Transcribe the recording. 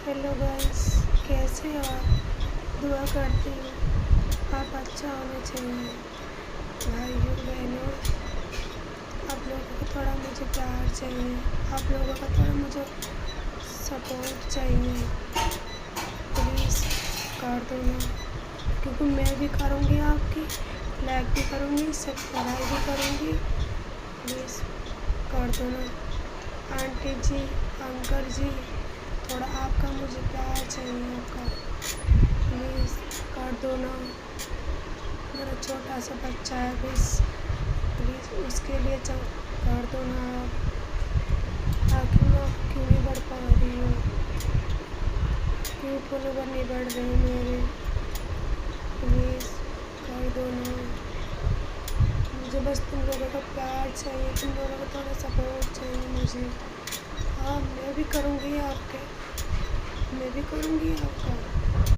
Hello guys, कैसे हो आप? दुआ करती हूँ आप अच्छा होना चाहिए। भाइयों बहनों, आप लोगों को थोड़ा मुझे प्यार चाहिए, आप लोगों का थोड़ा मुझे सपोर्ट चाहिए। प्लीज़ कर दो ना, क्योंकि मैं भी करूँगी आपकी लाइक भी करूँगी, सब्सक्राइब भी करूँगी। प्लीज़ कर दो ना। आंटी जी, अंकल जी, थोड़ा आपका मुझे प्यार चाहिए आपका। प्लीज़ कर दो ना। मेरा छोटा सा बच्चा है, प्लीज़ उसके लिए कर दो ना आप। आखिर मैं क्यों नहीं बढ़ पा रही हूँ, क्यों फॉलोवर नहीं बढ़ रहे मेरे? प्लीज़ कर दो ना। मुझे बस तुम लोगों का प्यार चाहिए, तुम लोगों का थोड़ा सपोर्ट चाहिए मुझे। हाँ, मैं भी करूँगी आपका।